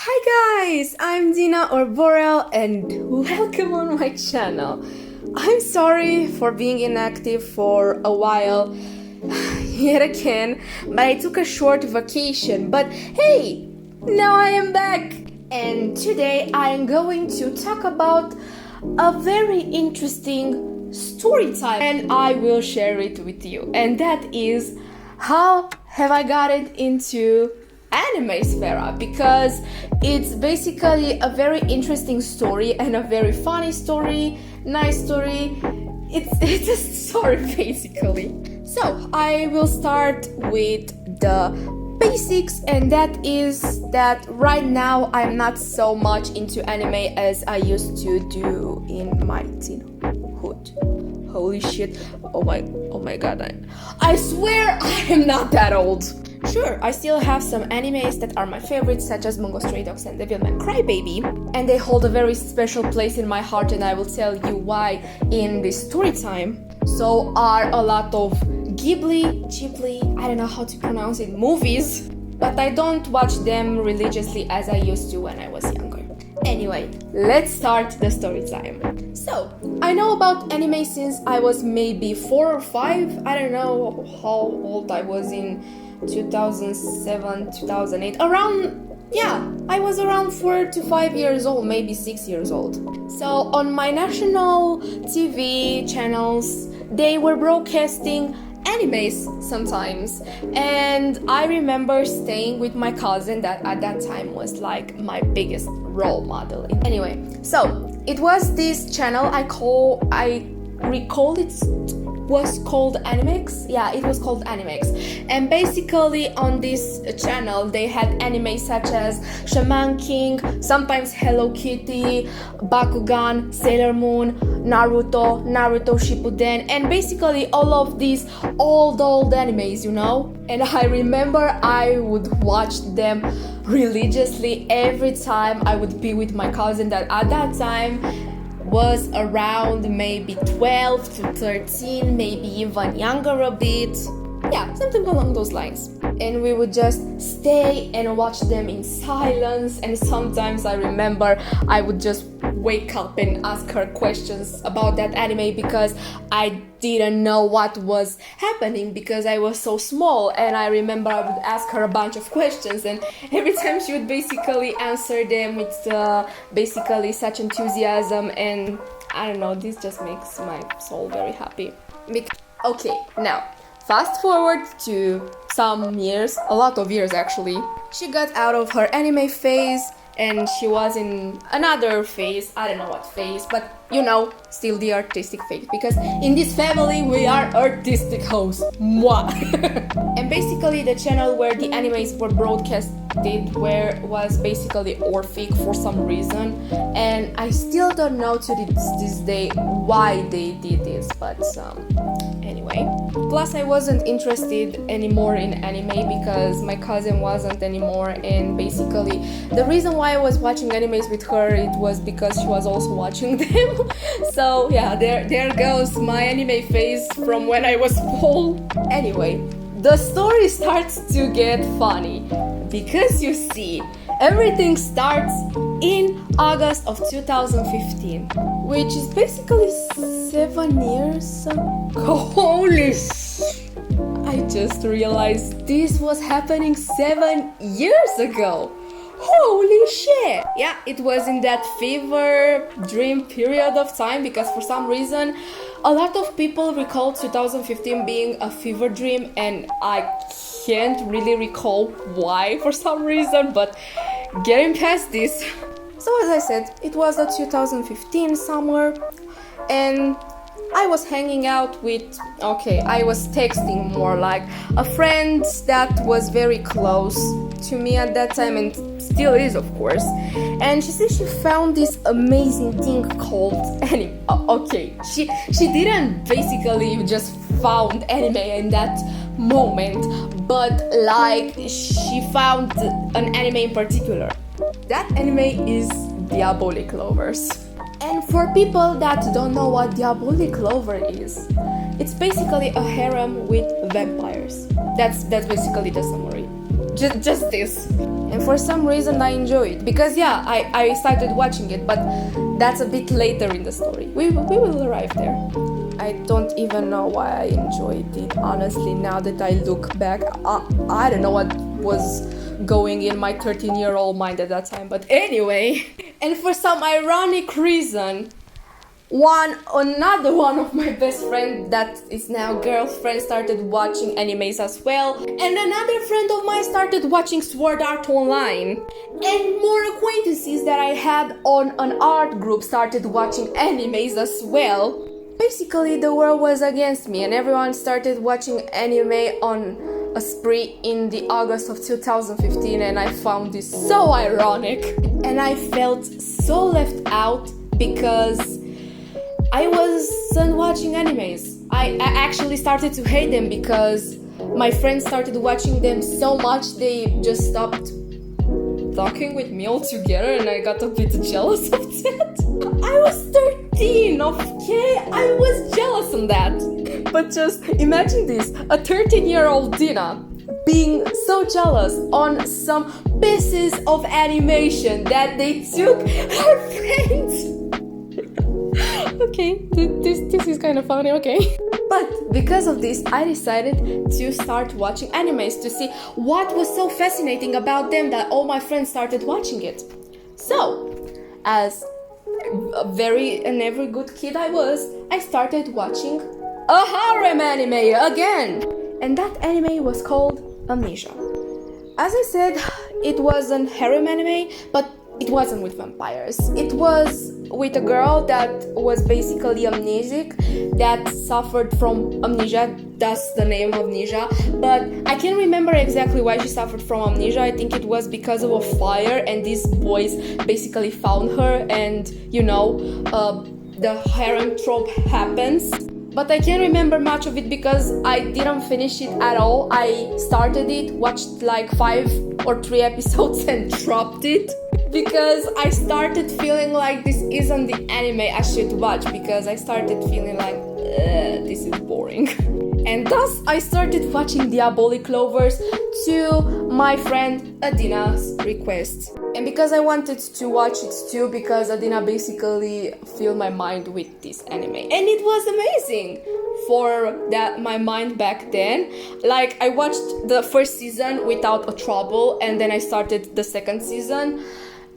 Hi guys, I'm Dina or Borel and welcome on my channel. I'm sorry for being inactive for a while yet again, but I took a short vacation. But hey, now I am back and today I am going to talk about a very interesting story time and I will share it with you, and that is how have I got it into anime sphere, because it's basically a very interesting story and a very funny story, nice story. It's a story basically. So I will start with the basics, and that is that right now I'm not so much into anime as I used to do in my teenhood. Holy shit. Oh my god, I swear I am not that old. Sure, I still have some animes that are my favorites, such as Bungo Stray Dogs and Devilman Crybaby, and they hold a very special place in my heart, and I will tell you why in this story time. So are a lot of Ghibli, I don't know how to pronounce it, movies, but I don't watch them religiously as I used to when I was younger. Anyway, let's start the story time. So, I know about anime since I was maybe 4 or 5, I don't know how old I was in 2007, 2008, I was around 4 to 5 years old, maybe 6 years old. So on my national TV channels, they were broadcasting animes sometimes, and I remember staying with my cousin that at that time was like my biggest role model. Anyway, so it was this channel I recall it was called Animex. Yeah, it was called Animex. And basically on this channel they had anime such as Shaman King, sometimes Hello Kitty, Bakugan, Sailor Moon, Naruto Shippuden, and basically all of these old animes, you know? And I remember I would watch them religiously every time I would be with my cousin that at that time was around maybe 12 to 13, maybe even younger a bit. Yeah, something along those lines. And we would just stay and watch them in silence, and sometimes I remember I would just wake up and ask her questions about that anime because I didn't know what was happening because I was so small, and I remember I would ask her a bunch of questions, and every time she would basically answer them with basically such enthusiasm, and I don't know, this just makes my soul very happy. Okay, now fast forward to some years, a lot of years actually. She got out of her anime phase and she was in another phase, I don't know what phase, but you know, still the artistic phase, because in this family we are artistic hosts. Mwah! And basically the channel where the animes were broadcasted was basically Orphic for some reason, and I still don't know to this day why they did this, but anyway. Plus I wasn't interested anymore in anime because my cousin wasn't anymore, and basically the reason why I was watching animes with her, it was because she was also watching them. So yeah, there goes my anime phase from when I was small. Anyway, the story starts to get funny because you see, everything starts in August of 2015, which is basically 7 years ago. Holy I just realized this was happening 7 years ago. Holy shit! Yeah, it was in that fever dream period of time, because for some reason a lot of people recall 2015 being a fever dream, and I can't really recall why for some reason, but getting past this. So as I said, it was a 2015 summer, and I was hanging out with, I was texting more like a friend that was very close to me at that time, and still is of course, and she said she found this amazing thing called anime. She didn't basically just found anime in that moment, but like she found an anime in particular. That anime is Diabolic Lovers. And for people that don't know what Diabolic Lover is, it's basically a harem with vampires. That's basically the summary. Just this. And for some reason I enjoy it. Because yeah, I started watching it, but that's a bit later in the story. We will arrive there. I don't even know why I enjoyed it, honestly, now that I look back. I don't know what was going in my 13-year-old mind at that time, but anyway. And for some ironic reason, another one of my best friends that is now girlfriend started watching animes as well, and another friend of mine started watching Sword Art Online, and more acquaintances that I had on an art group started watching animes as well. Basically, the world was against me, and everyone started watching anime on a spree in the August of 2015, and I found this so ironic. And I felt so left out because I wasn't watching animes. I actually started to hate them because my friends started watching them so much they just stopped talking with me altogether, and I got a bit jealous of that. I was 13, okay? I was jealous on that. But just imagine this, a 13-year-old Dina being so jealous on some pieces of animation that they took her friends. Okay, this is kind of funny, okay. But because of this, I decided to start watching animes to see what was so fascinating about them that all my friends started watching it. So, as every good kid I was, I started watching a harem anime again. And that anime was called Amnesia. As I said, it was an harem anime, but it wasn't with vampires. It was with a girl that was basically amnesic, that suffered from amnesia, that's the name of amnesia, but I can't remember exactly why she suffered from amnesia. I think it was because of a fire, and these boys basically found her, and the harem trope happens. But I can't remember much of it because I didn't finish it at all. I started it, watched like 5 or 3 episodes and dropped it because I started feeling like this isn't the anime I should watch, because I started feeling like this is boring. And thus I started watching Diabolic Lovers to my friend Adina's request. And because I wanted to watch it too, because Adina basically filled my mind with this anime. And it was amazing for my mind back then. Like, I watched the first season without a trouble, and then I started the second season.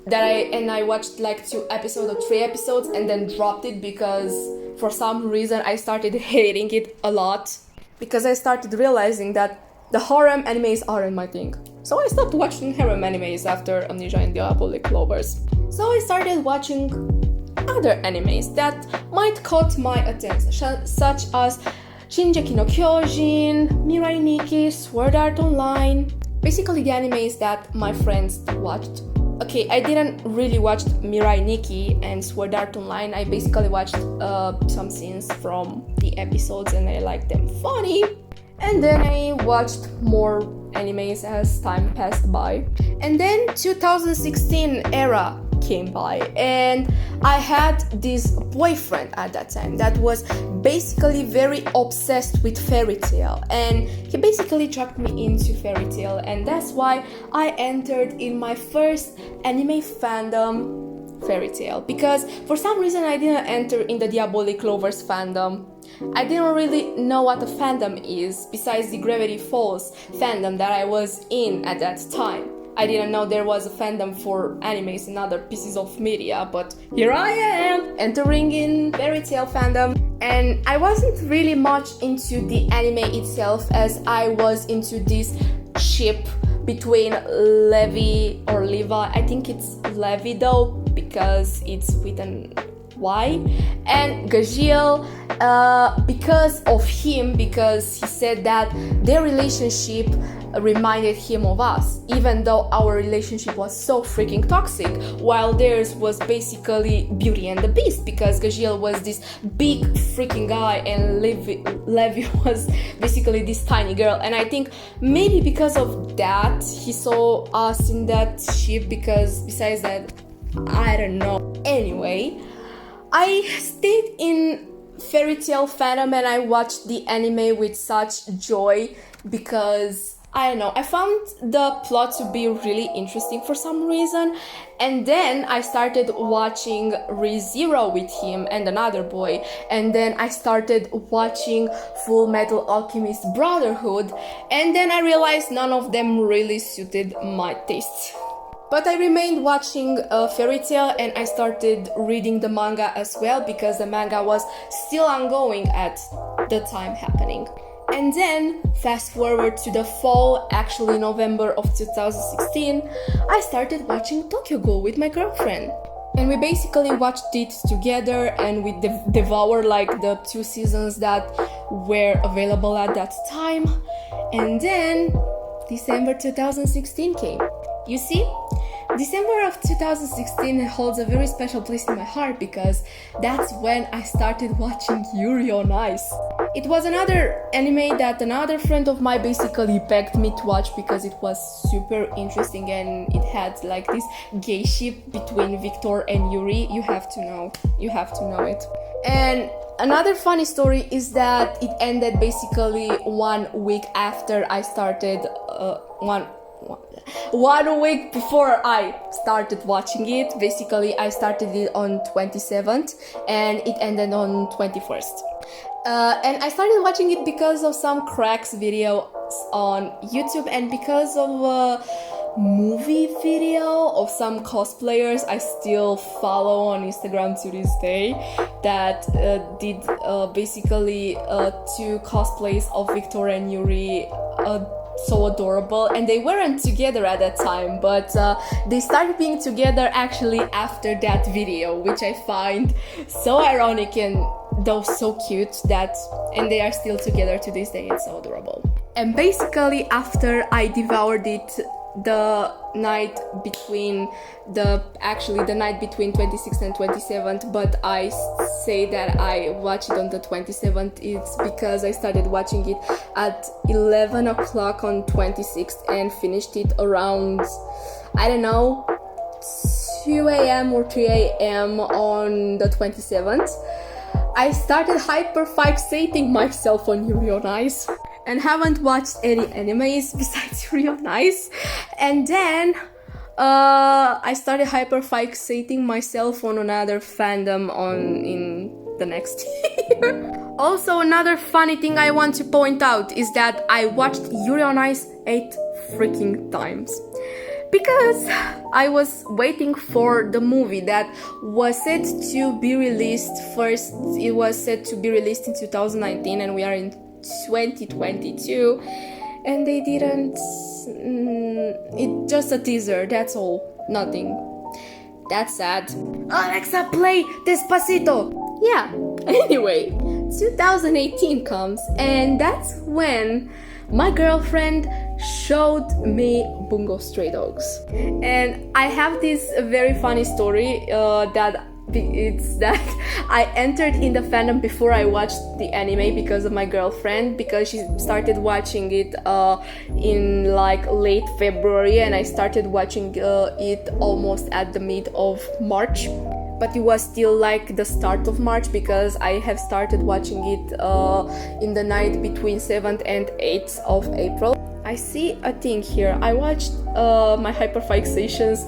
I watched like 2 episodes or 3 episodes and then dropped it because for some reason I started hating it a lot. Because I started realizing that the harem animes aren't my thing. So I stopped watching harem animes after Amnesia and Diabolic Lovers. So I started watching other animes that might caught my attention, such as Shingeki no Kyojin, Mirai Nikki, Sword Art Online. Basically the animes that my friends watched. Okay, I didn't really watch Mirai Nikki and Sword Art Online. I basically watched some scenes from the episodes and I liked them funny. And then I watched more animes as time passed by. And then 2016 era came by and I had this boyfriend at that time that was basically very obsessed with Fairy Tail, and he basically dragged me into Fairy Tail, and that's why I entered in my first anime fandom, Fairy Tail, because for some reason I didn't enter in the Diabolic Lovers fandom. I didn't really know what a fandom is besides the Gravity Falls fandom that I was in at that time. I didn't know there was a fandom for animes and other pieces of media, but here I am, entering in Fairy Tail fandom. And I wasn't really much into the anime itself, as I was into this ship between Levi or Levi, I think it's Levi though, because it's with an Y, and Gajiel, because of him, because he said that their relationship reminded him of us, even though our relationship was so freaking toxic, while theirs was basically Beauty and the Beast, because Gajiel was this big freaking guy and Levi was basically this tiny girl. And I think maybe because of that he saw us in that ship, because besides that, I don't know. Anyway, I stayed in Fairy Tail fandom and I watched the anime with such joy because I don't know, I found the plot to be really interesting for some reason, and then I started watching ReZero with him and another boy, and then I started watching Full Metal Alchemist Brotherhood, and then I realized none of them really suited my taste. But I remained watching Fairy Tail, and I started reading the manga as well because the manga was still ongoing at the time happening. And then, fast forward to the fall, actually November of 2016, I started watching Tokyo Ghoul with my girlfriend. And we basically watched it together, and we devoured like the 2 seasons that were available at that time. And then, December 2016 came. You see? December of 2016 holds a very special place in my heart because that's when I started watching Yuri on Ice. It was another anime that another friend of mine basically begged me to watch because it was super interesting and it had like this gay ship between Victor and Yuri. You have to know it. And another funny story is that it ended basically 1 week after I started, 1 week before I started watching it. Basically, I started it on 27th and it ended on 21st. And I started watching it because of some cracks videos on YouTube and because of a movie video of some cosplayers I still follow on Instagram to this day that did basically 2 cosplays of Victor and Yuri. So adorable, and they weren't together at that time, but they started being together actually after that video, which I find so ironic and though so cute and they are still together to this day. It's so adorable. And basically after I devoured it the night between 26th and 27th, but I say that I watched it on the 27th, it's because I started watching it at 11 o'clock on 26th and finished it around, I don't know, 2 a.m. or 3 a.m. on the 27th. I started hyperfixating myself on Yuri on Ice and haven't watched any animes besides Yuri on Ice. And then I started hyperfixating myself on another fandom in the next year. Also, another funny thing I want to point out is that I watched Yuri on Ice 8 freaking times. Because I was waiting for the movie that was set to be released first. It was set to be released in 2019 and we are in 2022 and they didn't. It's just a teaser, that's all, nothing. That's sad. Alexa, play Despacito! Yeah, anyway, 2018 comes and that's when my girlfriend showed me Bungo Stray Dogs. And I have this very funny story that I entered in the fandom before I watched the anime because of my girlfriend, because she started watching it in like late February and I started watching it almost at the mid of March. But it was still like the start of March because I have started watching it in the night between 7th and 8th of April. I see a thing here. I watched my hyperfixations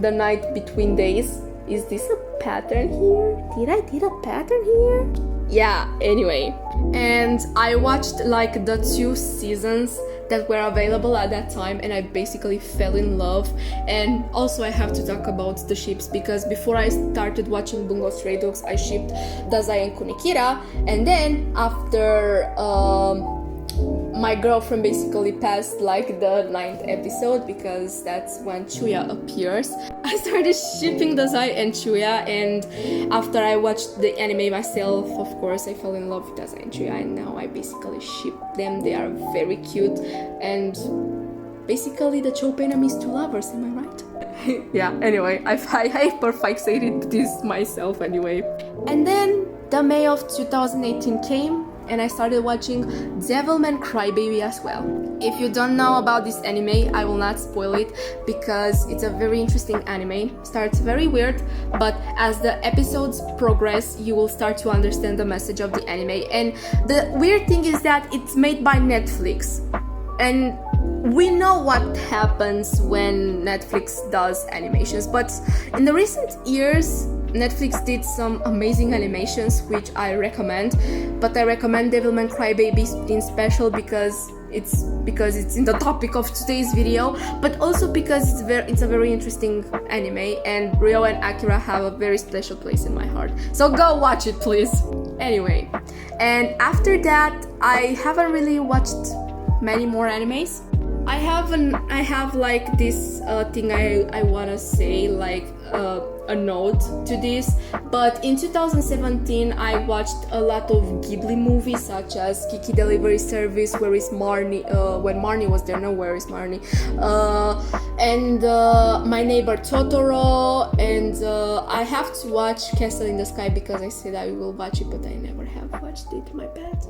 the night between days. Is this a pattern here? Did I a pattern here? Yeah, anyway. And I watched like the 2 seasons that were available at that time and I basically fell in love. And also I have to talk about the ships because before I started watching Bungo Stray Dogs I shipped Dazai and Kunikira, and then after my girlfriend basically passed like the 9th episode because that's when Chuya appears. I started shipping Dazai and Chuya, and after I watched the anime myself, of course, I fell in love with Dazai and Chuya, and now I basically ship them. They are very cute, and basically the Chope enemies to lovers, am I right? Yeah, anyway, I hyperfixated this myself anyway. And then the May of 2018 came, and I started watching Devilman Crybaby as well. If you don't know about this anime, I will not spoil it because it's a very interesting anime. Starts very weird, but as the episodes progress, you will start to understand the message of the anime. And the weird thing is that it's made by Netflix. And we know what happens when Netflix does animations, but in the recent years Netflix did some amazing animations which I recommend, but I recommend Devilman Crybaby in special because it's in the topic of today's video, but also because it's a very interesting anime, and Ryo and Akira have a very special place in my heart. So go watch it, please. Anyway, and after that I haven't really watched many more animes. I have like this thing I wanna say, like a note to this, but in 2017 I watched a lot of Ghibli movies such as Kiki Delivery Service, Where is Marnie, when Marnie was there, no, Where is Marnie, and My Neighbor Totoro, and I have to watch Castle in the Sky because I said I will watch it, but I never have watched it, my bad.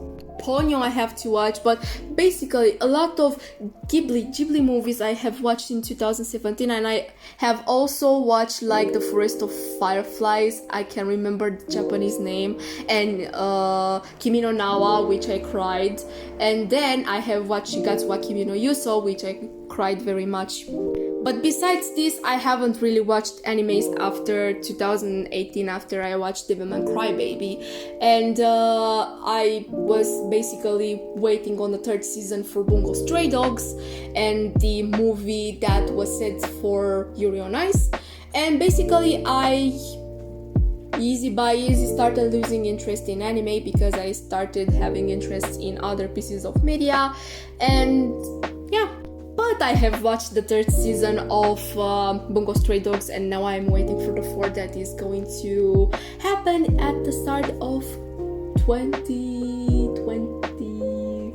Ponyo I have to watch, but basically a lot of Ghibli movies I have watched in 2017, and I have also watched like The Forest of Fireflies, I can remember the Japanese name, and Kimi no Nawa, which I cried, and then I have watched Shigatsu wa Kimi no Yuso, which I cried very much. But besides this, I haven't really watched animes after 2018, after I watched Devilman Crybaby, and I was basically waiting on the third season for Bungo Stray Dogs and the movie that was set for Yuri on Ice, and basically I easy by easy started losing interest in anime because I started having interest in other pieces of media, and yeah. But I have watched the third season of Bungo Stray Dogs, and now I'm waiting for the fourth that is going to happen at the start of 2023,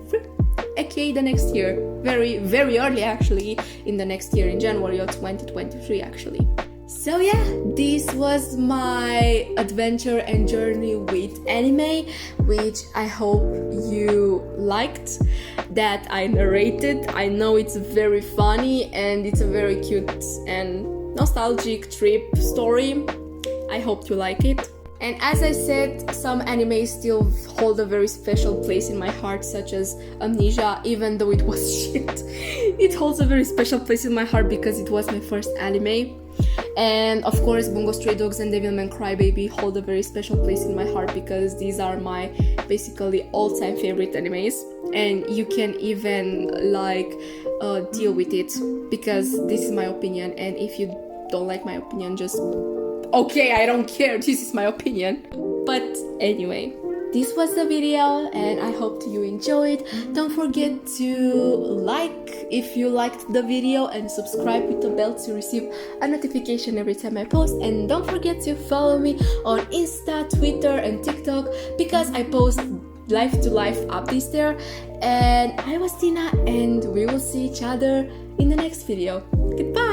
aka the next year, very very early actually, in the next year, in January of 2023 actually. So yeah, this was my adventure and journey with anime, which I hope you liked, that I narrated. I know it's very funny and it's a very cute and nostalgic trip story. I hope you like it. And as I said, some animes still hold a very special place in my heart, such as Amnesia, even though it was shit. It holds a very special place in my heart because it was my first anime. And of course, Bungo Stray Dogs and Devilman Crybaby hold a very special place in my heart because these are my basically all-time favorite animes. And you can even like deal with it because this is my opinion, and if you don't like my opinion, just okay, I don't care, this is my opinion. But anyway, this was the video and I hope you enjoyed. Don't forget to like if you liked the video and subscribe with the bell to receive a notification every time I post. And don't forget to follow me on Insta, Twitter and TikTok because I post life to life updates there. And I was Tina, and we will see each other in the next video. Goodbye!